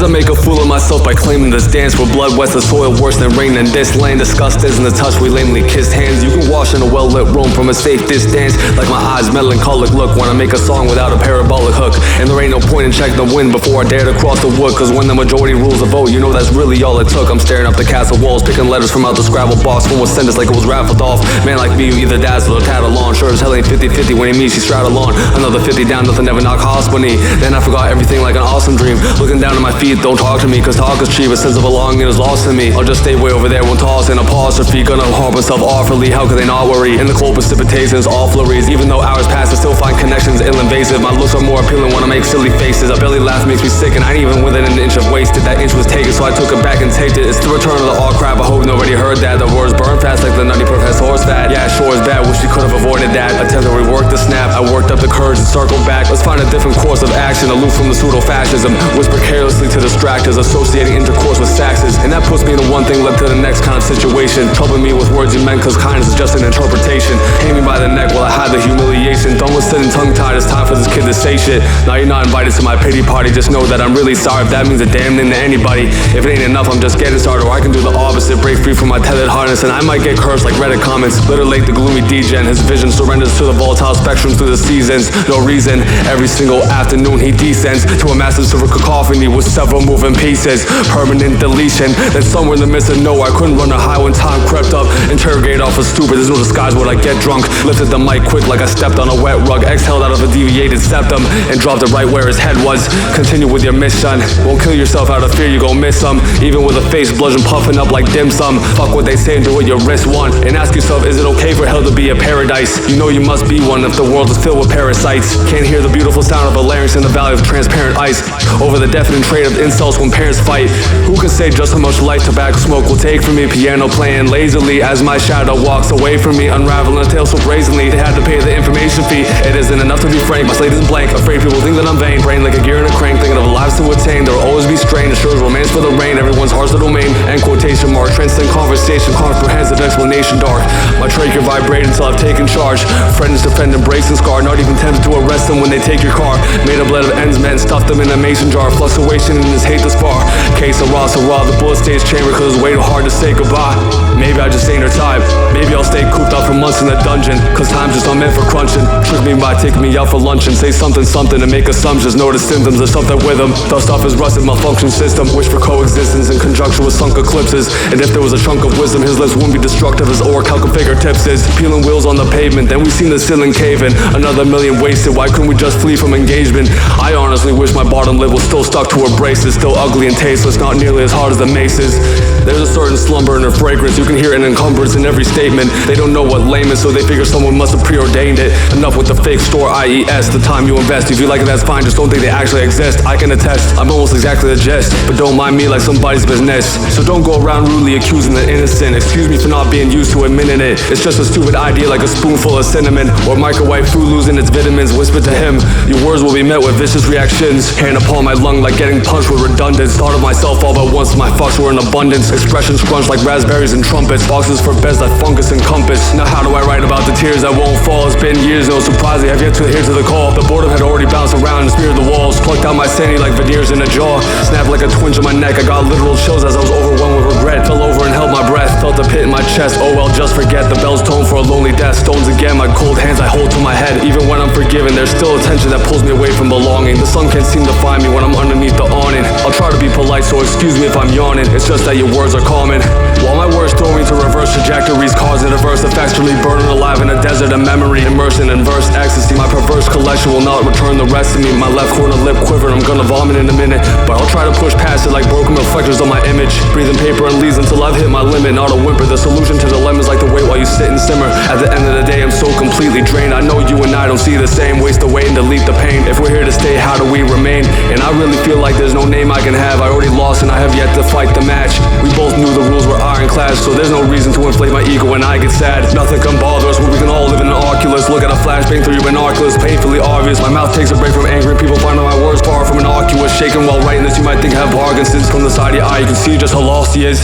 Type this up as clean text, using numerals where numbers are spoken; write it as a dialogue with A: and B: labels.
A: As I make a fool of myself by claiming this dance where blood wets the soil worse than rain in this land. Disgust isn't the touch we lamely kissed hands. You can wash in a well-lit room from a safe distance. Like my eyes melancholic look when I make a song without a parabolic hook. And there ain't no point in checking the wind before I dare to cross the wood. Cause when the majority rules the vote, you know that's really all it took. I'm staring up the castle walls, picking letters from out the Scrabble box. One was sentenced like it was raffled off. Man like me, you either dazzle or tattle on. Sure as hell ain't 50-50 when he meets you straddle on. Another 50 down, nothing ever knock hospital. Then I forgot everything like an awesome dream. Looking down at my feet, don't talk to me, cause talk is cheap. A sense of belonging is lost in me. I'll just stay way over there when tossing apostrophe. Gonna harm myself awfully, how could they not worry? In the cold precipitation is all flurries. Even though hours pass, I still find connections ill-invasive. My looks are more appealing when I make silly faces. A belly laugh makes me sick, and I ain't even within an inch of wasted. That inch was taken, so I took it back and taped it. It's the return of the all crap, I hope nobody heard that. The words burn fast like the nutty professor's fat. Yeah, sure is bad, wish we could have avoided that. Attempt to rework the snap, I worked up the courage and circled back. Let's find a different course of action, aloof from the pseudo-fascism. Whisper carelessly to distractors, associating intercourse with saxes. And that puts me into one thing led to the next kind of situation. Troubling me with words you meant, cause kindness is just an interpretation. Hang me by the neck while I hide the humiliation. Done with sitting tongue-tied, it's time for this kid to say shit. Now you're not invited to my pity party, just know that I'm really sorry if that means a damn thing to anybody. If it ain't enough, I'm just getting started, or I can do the opposite, break free from my tethered harness, and I might get cursed like Reddit comments. LitterLake, the gloomy degen, his vision surrenders to the volatile spectrum through the seasons. No reason, every single afternoon he descends to a massive silver cacophony with several moving pieces. Permanent deletion, then somewhere in the midst of nowhere I couldn't run a high when time crept up. Interrogate off of stupid, there's no disguise when I get drunk. Lifted the mic quick like I stepped on a wet rug. Exhaled out of a deviated septum and dropped it right where his head was. Continue with your mission, won't kill yourself out of fear, you gon' miss some. Even with a face bludgeon puffing up like dim sum. Fuck what they say and do what your wrist want. And ask yourself, is it okay for hell to be a paradise? You know you must be one if the world is filled with parasites. Can't hear the beautiful sound of a larynx in the valley of transparent ice. Over the deafening trade of insults when parents fight. Who can say just how much light tobacco smoke will take from me? Piano playing lazily as my shadow walks away from me. Unraveling a tale so brazenly they had to pay the information fee. It isn't enough to be frank, my slate isn't blank. Afraid people think that I'm vain. Brain like a gear in a crank, thinking of lives to attain. There will always be strain, assures romance for the rain. Everyone's heart's a domain. End quotation mark. Transcend conversation, comprehensive explanation dark. My trach can vibrate until I've taken charge. Friends defend, embrace and scar. Not even tempted to arrest them when they take your car. Made of lead of ends men, stuffed them in a mason jar. Fluctuation in this hate this far. Case of raw, the bullet stays chamber cause it's way too hard to say goodbye. Maybe I just ain't her type. Maybe I'll stay cooped up for months in the dungeon, cause time's just not meant for crunching. Trick me by taking me out for lunch and say something and make assumptions. Notice symptoms of something with them. Dust off his rusted malfunction system. Wish for coexistence in conjunction with sunk eclipses. And if there was a chunk of wisdom, his lips wouldn't be destructive as orc finger tips is. Peeling wheels on the pavement, then we seen the ceiling caving. Another million wasted, why couldn't we just flee from engagement? I honestly wish my bottom lip was still stuck to her braces. Still ugly and tasteless, not nearly as hard as the maces. There's a certain slumber in her fragrance. You can hear an encumbrance in every statement. They don't know what lame is, so they figure someone must have preordained it. Enough with the fake store IES, the time you invest. If you like it, that's fine, just don't think they actually exist. I can attest, I'm almost exactly the gist, but don't mind me like somebody's business. So don't go around rudely accusing the innocent. Excuse me for not being used to admitting it. It's just a stupid idea like a spoonful of cinnamon, or microwave food losing its vitamins. Whisper to him, your words will be met with vicious reactions. Hand upon my lung like getting punched with redundance. Thought of myself all but once, my fucks were in abundance. Expressions crunch like raspberries and trumpets. Boxes for beds like fungus and compass. Now how do I write about the tears that won't fall? It's been years, no surprise they have yet to adhere to the call. The boredom had already bounced around and smeared the walls. Plucked out my sanity like veneers in a jaw. Snapped like a twinge in my neck. I got literal chills as I was overwhelmed with regret. Fell over and held my breath. Felt a pit in my chest. Oh well, just forget. The bells tone for a lonely death. Stones again, my cold hands I hold to my head. Even when I'm forgiven, there's still a tension that pulls me away from belonging. The sun can't seem to find me when I'm underneath the awning. I'll try to be polite, so excuse me if I'm yawning. It's just that your words are common. While my words throw me to reverse trajectories, causing adverse effects from me burning alive in a desert of memory. Immersed in inverse ecstasy, my perverse collection will not return the rest of me. My left corner lip quivered, I'm gonna vomit in a minute, but I'll try to push past it like broken reflectors on my image. Breathing paper and leaves until I've hit my limit, not a whimper. The solution to dilemmas like to wait while you sit and simmer. At the end of the day, I'm so completely drained. I know you and I don't see the same. Waste away and delete the pain. If we're here to stay, how do we remain? And I really feel like there's no name I can have. I already lost and I have yet to fight the match. We both knew the rules were ironclad, so there's no reason to inflate my ego when I get sad. Nothing can bother us when we can all live in an Oculus. Look at a flashbang through your binoculars, painfully obvious. My mouth takes a break from angry people, finding my words far from innocuous. Shaking while writing this, you might think I have Parkinson's. From the side of your eye, you can see just how lost he is.